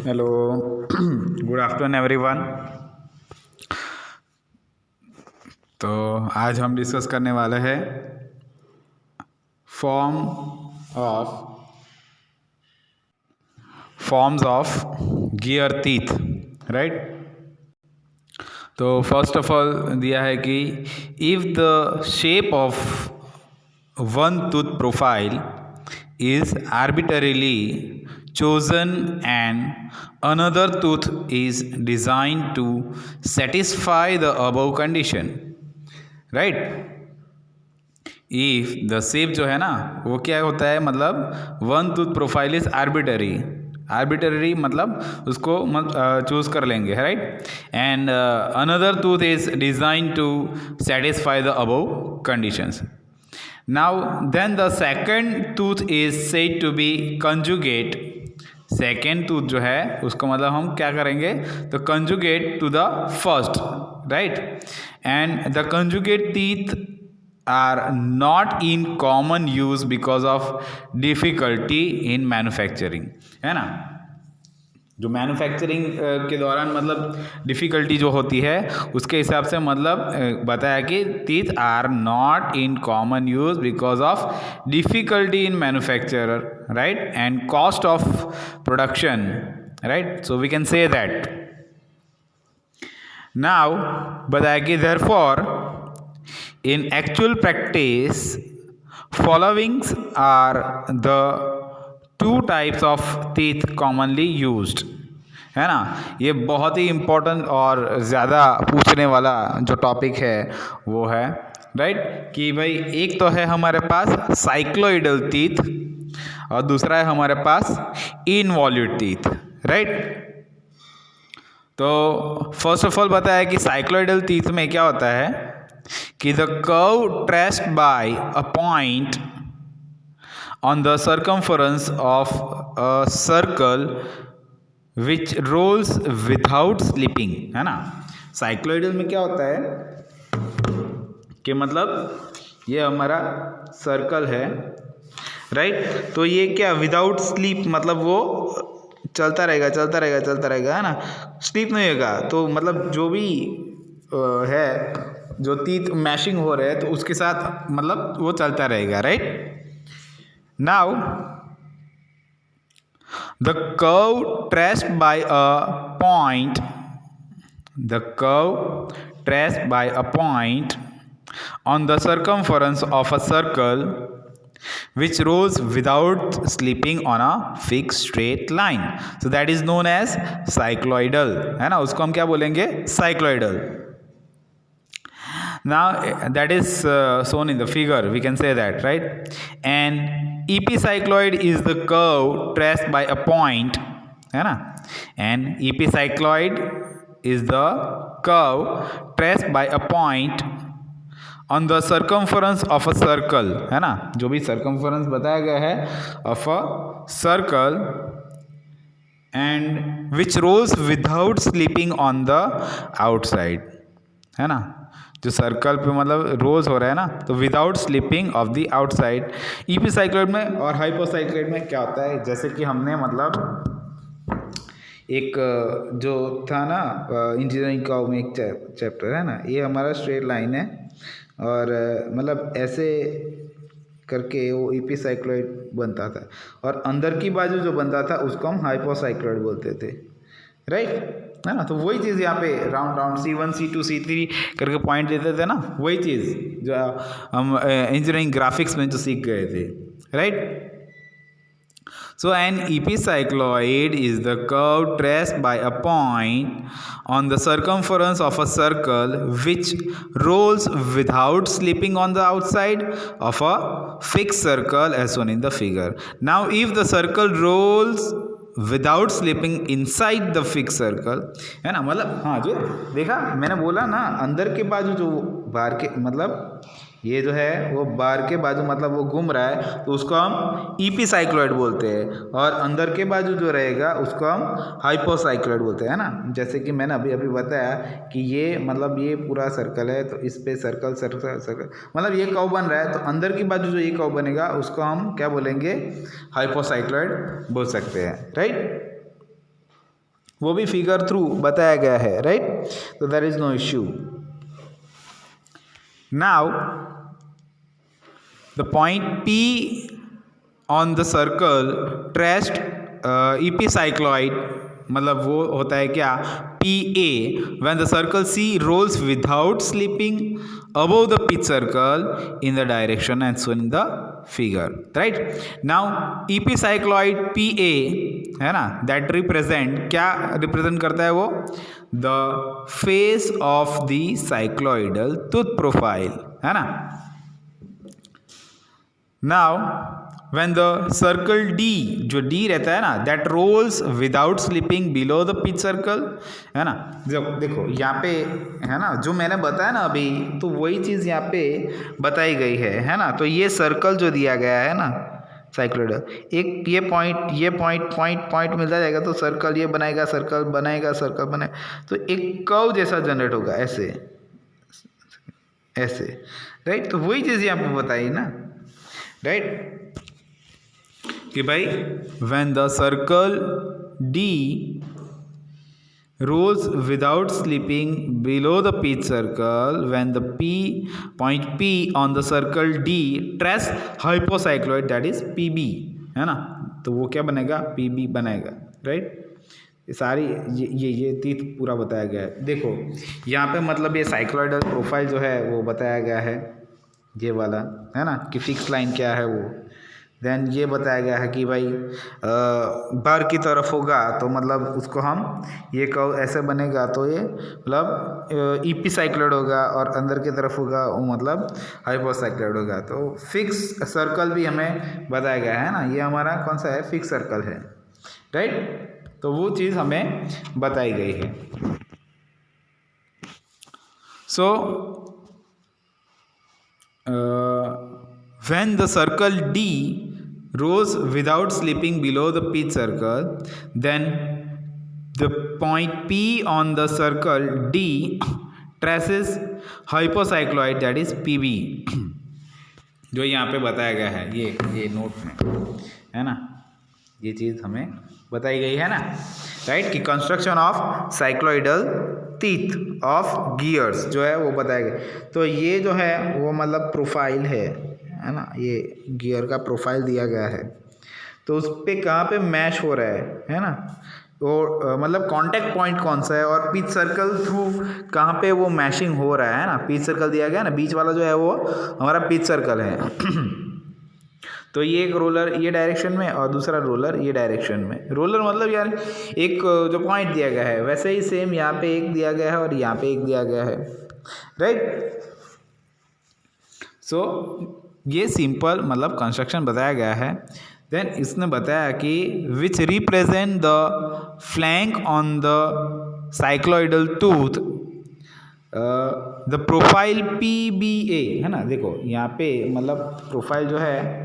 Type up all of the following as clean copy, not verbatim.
Hello good afternoon everyone. तो आज हम डिस्कस करने वाले हैं forms of gear teeth, right. तो फर्स्ट ऑफ ऑल दिया है कि if the shape of one tooth profile is arbitrarily chosen and another tooth is designed to satisfy the above condition, right? if the shape जो है ना वो क्या होता है, मतलब one tooth profile is arbitrary मतलब उसको चूज कर लेंगे, right. And another tooth is design to satisfy the above conditions. Now then the second tooth is said to be conjugate. Second tooth जो है उसको मतलब हम क्या करेंगे, तो conjugate to the first, right. And the conjugate teeth are not in common use because of difficulty in manufacturing, है ना। जो मैन्युफैक्चरिंग के दौरान मतलब डिफ़िकल्टी जो होती है उसके हिसाब से मतलब बताया कि teeth are not in common use because of difficulty in manufacture, right, and cost of production, right. So we can say that. Now बताया कि therefore in actual practice followings are the two types of teeth commonly used, है ना. ये बहुत ही important और ज़्यादा पूछने वाला जो टॉपिक है वो है, राइट, कि भाई एक तो है हमारे पास साइक्लोइडल टीथ और दूसरा है हमारे पास इनवॉल्यूट टीथ, राइट. तो फर्स्ट ऑफ ऑल बताया कि साइक्लोइडल टीथ में क्या होता है कि the curve traced by a point on the circumference of a circle which rolls without slipping, है ना. साइक्लोइडल में क्या होता है कि मतलब ये हमारा सर्कल है, राइट. तो ये क्या विदाउट स्लिप मतलब वो चलता रहेगा, है ना. स्लिप नहीं होगा तो मतलब जो भी है जो टीथ मैशिंग हो रहे हैं तो उसके साथ मतलब वो चलता रहेगा, right. Now, the curve traced by a point on the circumference of a circle which rolls without slipping on a fixed straight line. So that is known as cycloidal, है ना. उसको हम क्या बोलेंगे, cycloidal. Now that is shown in the figure, we can say that, right. And epicycloid is the curve traced by a point, है ना. and epicycloid is the curve traced by a point on the circumference of a circle, है ना. जो भी circumference बताया गया है of a circle and which rolls without slipping on the outside, है ना. जो सर्कल पे मतलब रोज हो रहा है ना, तो without slipping of the outside. Epicycloid में और हाइपोसाइक्लोइड में क्या होता है, जैसे कि हमने मतलब एक जो था ना इंजीनियरिंग का में एक चैप्टर है ना, ये हमारा स्ट्रेट लाइन है और मतलब ऐसे करके वो ईपीसाइक्लोइड बनता था और अंदर की बाजू जो बनता था उसको हम हाइपोसाइक्लोइड बोलते थे, राइट, है ना. तो वही चीज़ यहाँ पे राउंड C1 C2 C3 करके पॉइंट देते थे ना, वही चीज़ जो हम इंजीनियरिंग ग्राफिक्स में जो सीख गए थे, right. So an epicycloid is the curve traced by a point on the circumference of a circle which rolls without slipping on the outside of a fixed circle as shown in the figure. Now if the circle rolls without slipping inside the fix circle, है ना. मतलब हाँ, जो देखा मैंने बोला ना, अंदर के बाजू जो बाहर के मतलब ये जो है वो बाहर के बाजू मतलब वो घूम रहा है तो उसको हम ईपीसाइक्लोइड बोलते हैं और अंदर के बाजू जो रहेगा उसको हम हाइपोसाइक्लोइड बोलते हैं ना. जैसे कि मैंने अभी बताया कि ये मतलब ये पूरा सर्कल है तो इस पे सर्कल मतलब ये कर्व बन रहा है तो अंदर की बाजू जो ये कर्व बनेगा उसको हम क्या बोलेंगे, हाइपोसाइक्लोइड बोल सकते हैं, राइट. वो भी फिगर थ्रू बताया गया है, राइट. तो there is no issue. Now the point P on the circle traced epicycloid, मतलब वो होता है क्या, PA, when the circle C rolls without slipping above the pitch circle in the direction and shown in the figure, right. Now epicycloid PA है ना, that represent, क्या represent करता है वो, the face of the cycloidal tooth profile, है ना. Now when the circle D, जो D रहता है ना, that rolls without slipping below the pitch circle, है ना. देखो यहाँ पे है ना, जो मैंने बताया ना अभी, तो वही चीज़ यहाँ पे बताई गई है ना. तो ये सर्कल जो दिया गया है ना साइक्लोइडल, एक ये पॉइंट मिलता जाएगा तो सर्कल ये बनाएगा, सर्कल बनाएगा, सर्कल बनाएगा, तो एक कर्व जैसा जनरेट होगा, ऐसे ऐसे, राइट. तो वही चीज़ यहाँ पे बताई ना, राइट, कि भाई when the circle D rolls without slipping below the pitch circle, when the point P on the circle D trace hypocycloid, that is PB, है ना. तो वो क्या बनेगा, PB बनेगा, राइट. ये सारी ये तीत पूरा बताया गया है. देखो यहाँ पे मतलब ये साइक्लोइडल प्रोफाइल जो है वो बताया गया है, ये वाला है ना, कि फिक्स लाइन क्या है वो. देन ये बताया गया है कि भाई बाहर की तरफ होगा तो मतलब उसको हम ये कर्व ऐसे बनेगा, तो ये मतलब इपीसाइक्लोइड होगा, और अंदर की तरफ होगा वो मतलब हाइपोसाइक्लोइड होगा. तो फिक्स सर्कल भी हमें बताया गया है ना, ये हमारा कौन सा है, फिक्स सर्कल है, राइट. तो वो चीज़ हमें बताई गई है. सो when the circle D rolls without slipping below the pitch circle, then the point P on the circle D traces hypocycloid, that is PB, जो यहाँ पे बताया गया है, ये नोट में है ना, ये चीज़ हमें बताई गई है ना, राइट, कि construction of cycloidal teeth of gears जो है वो बताया गया. तो ये जो है वो मतलब प्रोफाइल है ना, ये गियर का प्रोफाइल दिया गया है. तो उस पे कहाँ पे मैश हो रहा है ना, तो मतलब कांटेक्ट पॉइंट कौन सा है, और पिच सर्कल थ्रू कहाँ पे वो मैशिंग हो रहा है ना. पिच सर्कल दिया गया ना, बीच वाला जो है वो हमारा पिच सर्कल है. तो ये एक रोलर ये डायरेक्शन में और दूसरा रोलर ये डायरेक्शन में. रोलर मतलब यार एक जो पॉइंट दिया गया है, वैसे ही सेम यहाँ पे एक दिया गया है और यहाँ पे एक दिया गया है, राइट. सो ये सिंपल मतलब कंस्ट्रक्शन बताया गया है. देन इसने बताया कि which represent the flank on the cycloidal tooth the profile PBA, है ना. देखो यहाँ पे मतलब प्रोफाइल जो है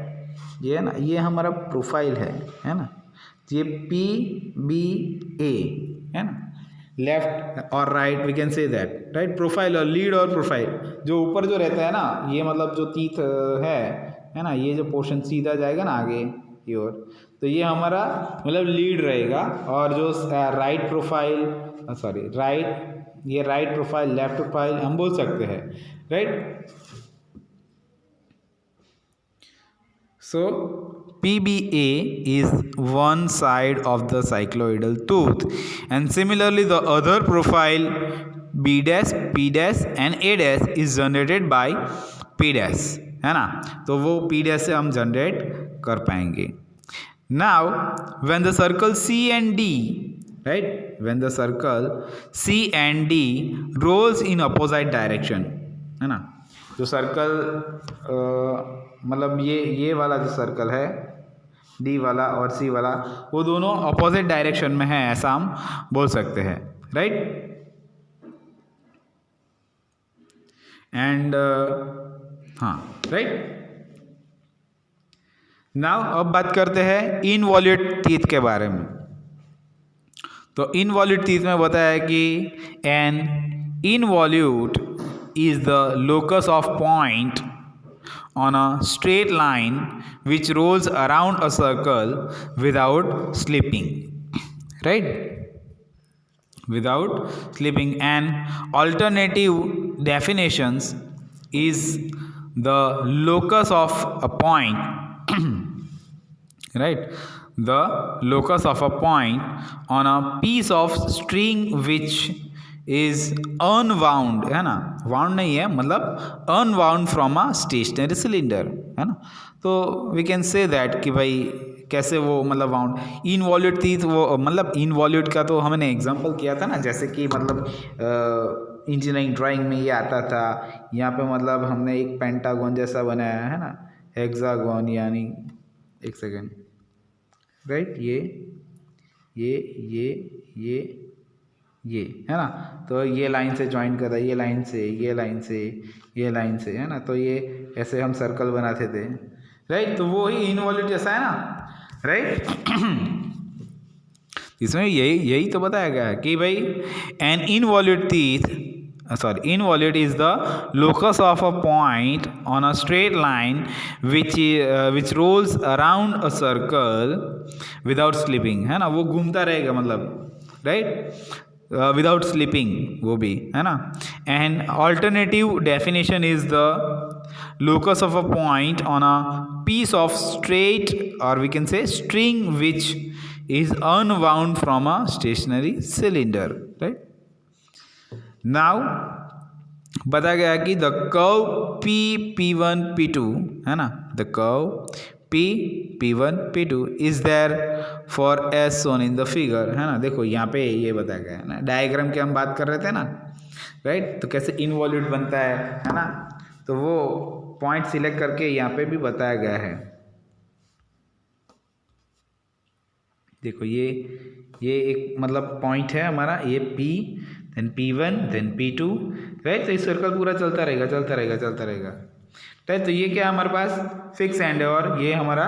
ये है ना, ये हमारा प्रोफाइल है ना. ये PBA है ना, लेफ्ट और right we can say that, right. Profile और लीड और प्रोफाइल, जो ऊपर जो रहता है ना, ये मतलब जो टीथ है ना, ये जो पोर्शन सीधा जाएगा ना आगे की ओर, तो ये हमारा मतलब लीड रहेगा. और जो राइट प्रोफाइल ये राइट प्रोफाइल, लेफ्ट प्रोफाइल हम बोल सकते हैं, right. So PBA is one side of the cycloidal tooth, and similarly the other profile B dash, P dash and A dash is generated by P dash, है ना. तो वो P dash से हम जनरेट कर पाएंगे. Now when the circle C and D, right, when the circle C and D rolls in opposite direction, है ना. जो सर्कल मतलब ये वाला जो सर्कल है D वाला और C वाला, वो दोनों अपोजिट डायरेक्शन में है, ऐसा हम बोल सकते हैं, राइट. एंड हाँ, राइट. नाउ अब बात करते हैं इनवॉल्यूट टीथ के बारे में. तो इनवॉल्यूट टीथ में बताया है कि an involute is the locus of point on a straight line which rolls around a circle without slipping, right. without slipping. And alternative definitions is the locus of a point right, the locus of a point on a piece of string which is unwound, है ना, wound नहीं है, मतलब unwound from a stationary cylinder, है ना. तो we can say that कि भाई कैसे वो मतलब वाउंड इनवॉल्यूट थी, तो वो मतलब इनवॉल्यूट का तो हमने एग्जांपल किया था ना, जैसे कि मतलब इंजीनियरिंग ड्राइंग में ये आता था. यहाँ पे मतलब हमने एक पेंटागन जैसा बनाया है ना, हेक्सागन, यानी एक सेकेंड, राइट, ये है ना. तो ये लाइन से ज्वाइन कर रहा है, ये लाइन से, ये लाइन से, ये लाइन से, है ना. तो ये ऐसे हम सर्कल बनाते थे, राइट. तो वो ही इनवॉल्यूट जैसा है ना, राइट. इसमें यही तो बताया गया है कि भाई an involute involute is the locus of a point on a straight line which rolls around a circle without slipping, है ना. वो घूमता रहेगा मतलब, राइट, without slipping, वो भी है ना. And alternative definition is the locus of a point on a piece of straight, or we can say string, which is unwound from a stationary cylinder, right. Now बताया गया कि the curve P1 P2, है ना, the curve P1 P2 is therefore as shown in the figure, है ना. देखो यहाँ पे ये बताया गया है ना, डायग्राम की हम बात कर रहे थे ना, राइट. तो कैसे इनवॉल्यूट बनता है ना. तो वो पॉइंट सिलेक्ट करके यहाँ पे भी बताया गया है. देखो ये एक मतलब पॉइंट है हमारा, ये P, then P1, then P2, right. तो इस सर्कल पूरा चलता रहेगा, राइट. तो ये क्या है हमारे पास, फिक्स एंड है, और ये हमारा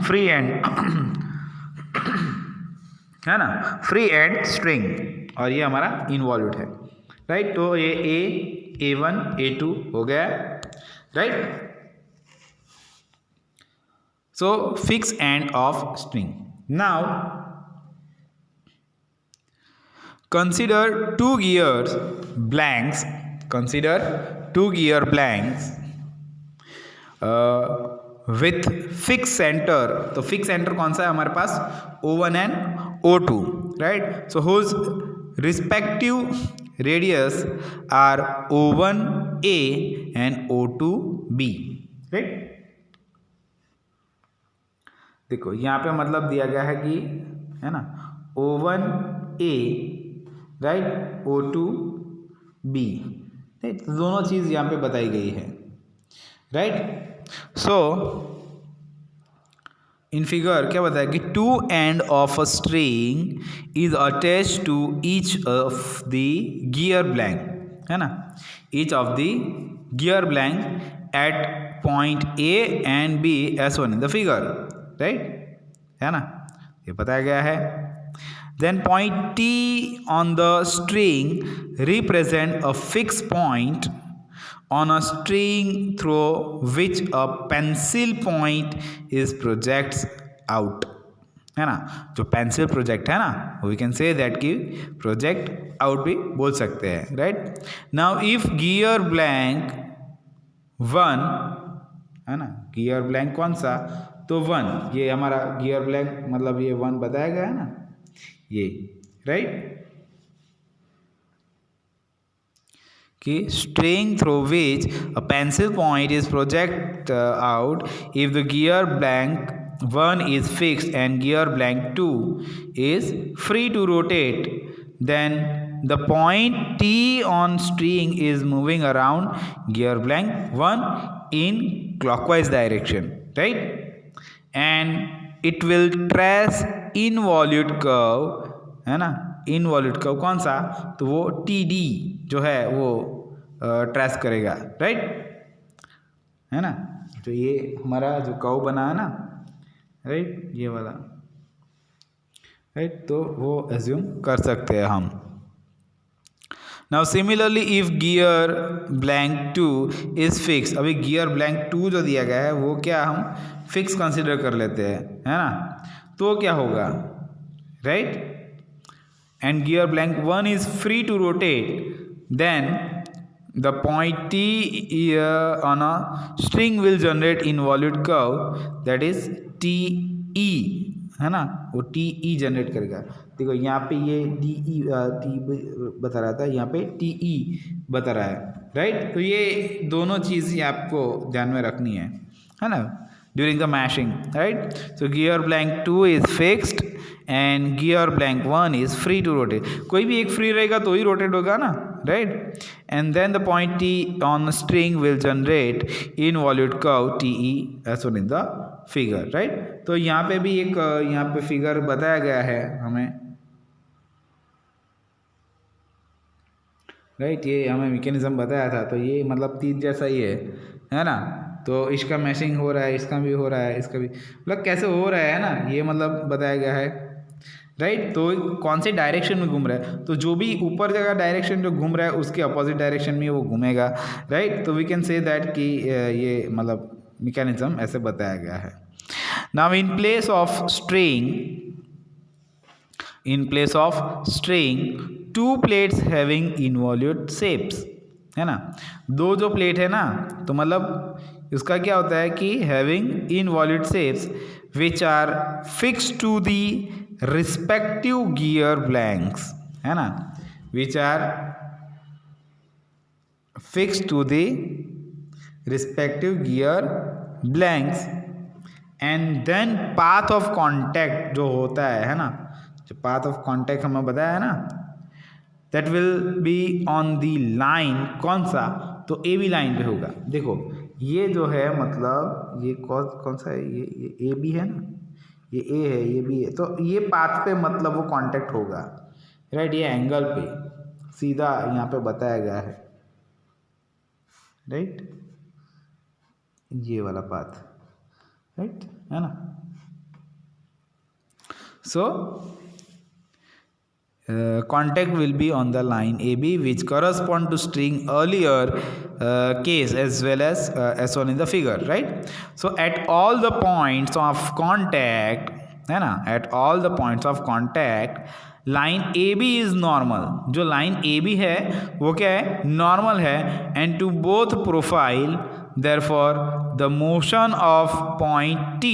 फ्री एंड है ना, फ्री एंड स्ट्रिंग, और ये हमारा इनवॉल्यूट है, राइट. तो ये A1 A2 हो गया, right. So fix end of string. Now consider two gear blanks with fixed center. तो fixed center कौन सा है हमारे पास, O1 and O2, right. So whose respective radius are O1A and O2B, right. देखो यहाँ पे मतलब दिया गया है कि, है ना, O1A, राइट, O2B, राइट. दोनों चीज़ यहाँ पे बताई गई है, राइट. सो इन फिगर क्या बताया कि two end of a string is attach to each of the gear blank, है ना, each of the gear blank at point A and B as shown in the figure, right, है ना. ये बताया गया है. Then point T on the string represent a fix point on a string through which a pencil point is projects out, है ना. जो pencil project है ना, वी कैन से दैट कि प्रोजेक्ट आउट भी बोल सकते हैं, right. Now if gear blank 1, है ना, गियर ब्लैंक कौन सा, तो 1, ये हमारा गियर ब्लैंक मतलब ये 1 बताया गया है ना, ये, राइट. कि string through which a pencil point is project out if the gear blank 1 is fixed and gear blank 2 is free to rotate, then the point T on string is moving around gear blank 1 in clockwise direction, right. And it will trace involute curve, है ना. Involute curve कौन सा, तो वो TD जो है वो trace करेगा, राइट, है ना. तो ये हमारा जो कर्व बना है ना, राइट, ये वाला, राइट. तो वो एज्यूम कर सकते हैं हम. Now similarly if gear blank 2 is fix, अभी गियर ब्लैंक 2 जो दिया गया है वो क्या हम फिक्स कंसिडर कर लेते हैं, है ना. तो क्या होगा, right. and gear blank 1 is free to rotate, then the point T on a string will generate involute curve that is TE, है ना, वो TE जनरेट करेगा। देखो यहाँ पे ये DE T बता रहा था, यहाँ पे TE बता रहा है, राइट। तो ये दोनों चीज़ ही आपको ध्यान में रखनी है ना, during the mashing, right? So gear blank 2 is fixed and gear blank 1 is free to rotate. कोई भी एक free रहेगा तो ही rotate होगा ना, right? And then the point T on the string will generate involute curve TE as shown in the figure, right? तो यहाँ पे भी एक यहाँ पे फिगर बताया गया है हमें, राइट। ये हमें मैकेनिज्म बताया था, तो ये मतलब तीर जैसा ही है ना। तो इसका मैशिंग हो रहा है, इसका भी हो रहा है, इसका भी, मतलब कैसे हो रहा है ना, ये मतलब बताया गया है, राइट। तो कौन से डायरेक्शन में घूम रहा है, तो जो भी ऊपर जगह डायरेक्शन जो घूम रहा है उसके अपोजिट डायरेक्शन में वो घूमेगा, राइट। तो वी कैन से दैट कि ये मतलब मैकेनिज्म ऐसे बताया गया है। Now in place of string to plates having involute shapes, है ना। दो जो प्लेट है ना, तो मतलब इसका क्या होता है कि having involute shapes which are fix to the respective gear blanks, है ना, which are fix to the respective gear blanks and then path of contact जो होता है ना, जो पाथ ऑफ कॉन्टैक्ट हमें बताया है ना, that will be on the line, कौन सा, तो ए बी लाइन पे होगा। देखो ये जो है मतलब ये कौन सा है, ये ए बी है ना, ये ए है, ये बी है, तो ये पाथ पे मतलब वो कांटेक्ट होगा, राइट। ये एंगल पे सीधा यहाँ पे बताया गया है, राइट, ये वाला पाथ, राइट, है ना। सो contact will be on the line AB which correspond to string earlier case as well as shown in the figure, right. So at all the points of contact, है ना, at all the points of contact line AB is normal, जो line AB है वो क्या है, normal है, and to both profile therefore the motion of point T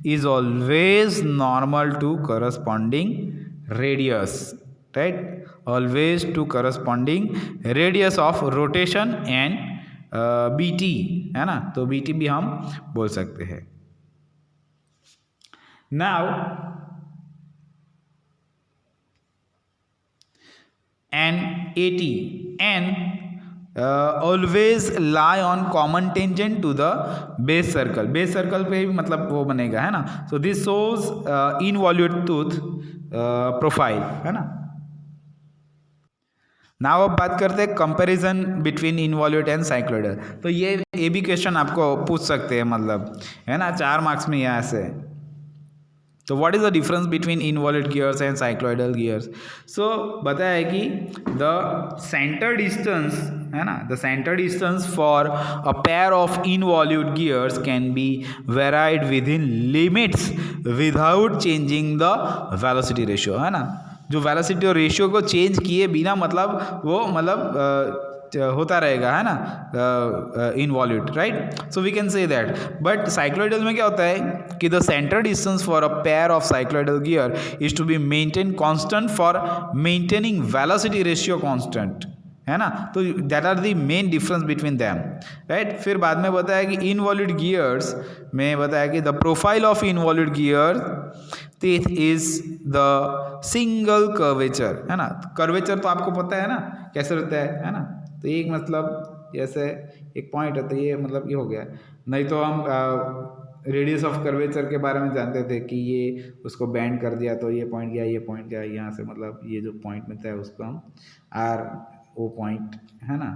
is always normal to corresponding radius, right, always to corresponding radius of rotation and BT, है ना, तो BT भी हम बोल सकते हैं। now and AT and always lie on common tangent to the base circle, base circle पे भी मतलब वो बनेगा, है ना। so this shows involute tooth profile, है ना। नाउ अब बात करते हैं comparison between involute and cycloidal. तो ये भी क्वेश्चन आपको पूछ सकते हैं, मतलब है ना, 4 मार्क्स में यहाँ से। तो what is the difference between involute gears and cycloidal gears. So बताया है कि द सेंटर डिस्टेंस, है ना, the centre distance for a pair of involute gears can be varied within limits without changing the velocity ratio, है ना। जो velocity और ratio को चेंज किए बिना मतलब वो मतलब होता रहेगा, है ना, involute, right. So we can say that, but cycloidal में क्या होता है कि the centre distance for a pair of cycloidal gear is to be maintain constant for maintaining velocity ratio constant, है ना। तो that are the main difference between them, right. फिर बाद में बताया कि इनवॉल्यूट गियर्स में बताया कि the profile of involute gear is the single curvature, है ना। कर्वेचर तो आपको पता है ना कैसे रहता है ना। तो एक मतलब जैसे एक पॉइंट है, तो ये मतलब ये हो गया, नहीं तो हम रेडियस ऑफ कर्वेचर के बारे में जानते थे कि ये उसको बैंड कर दिया तो ये पॉइंट गया, ये पॉइंट गया, यहाँ से मतलब ये जो पॉइंट मिलता है उसको हम आर ओ पॉइंट, है ना,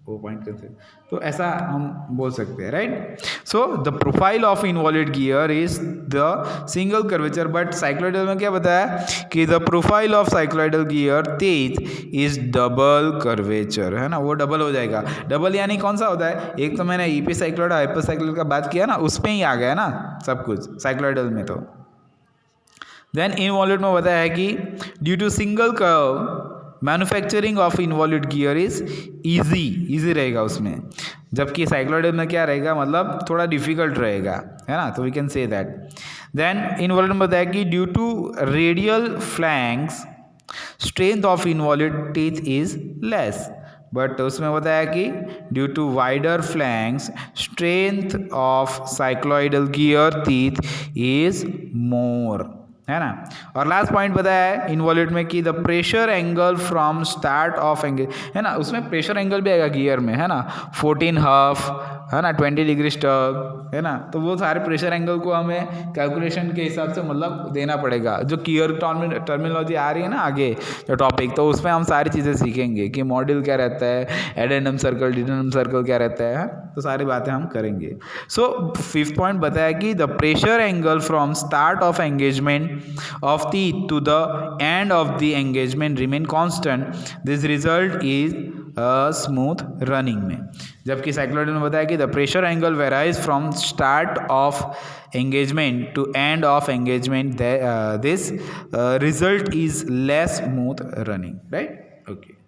वो पॉइंट करते हैं, तो ऐसा हम बोल सकते हैं, right. So the profile of involute gear is the single curvature, but cycloidal में क्या बताया कि the profile of cycloidal gear teeth is double curvature, है ना, वो डबल हो जाएगा। डबल यानी कौन सा होता है, एक तो मैंने ईपी साइक्लोइड हाइपर साइक्लोइड का बात किया ना, उसमें ही आ गया ना सब कुछ साइक्लोइडल में। तो देन इनवॉल्यूट में बताया है कि due to single curve manufacturing of involute gear is easy रहेगा उसमें, जबकि साइक्लोइड में क्या रहेगा, मतलब थोड़ा डिफिकल्ट रहेगा, है ना, तो we can say that. Then involute में बताया कि due to radial flanks strength of involute teeth is less, but उसमें बताया कि due to wider flanks strength of cycloidal gear teeth is more, है ना। और लास्ट पॉइंट बताया है इनवॉल्यूट में कि the pressure angle from start of angle, है ना, उसमें प्रेशर एंगल भी आएगा गियर में, है ना, 14 हाफ, है ना, 20 डिग्री स्टब, है ना, तो वो सारे प्रेशर एंगल को हमें कैलकुलेशन के हिसाब से मतलब देना पड़ेगा। जो गियर टर्मिनोलॉजी आ रही है ना आगे जो टॉपिक, तो उसमें हम सारी चीज़ें सीखेंगे कि मॉड्यूल क्या रहता है, एडेंडम सर्कल डिडेंडम सर्कल क्या रहता है, तो सारी बातें हम करेंगे। सो 5th पॉइंट बताया कि the pressure angle from start of engagement of teeth to the end of the engagement remain constant, this result is smooth running में। जबकि साइक्लोइड में बताया कि the pressure angle varies from start of engagement to end of engagement, this result is less smooth running, right, okay.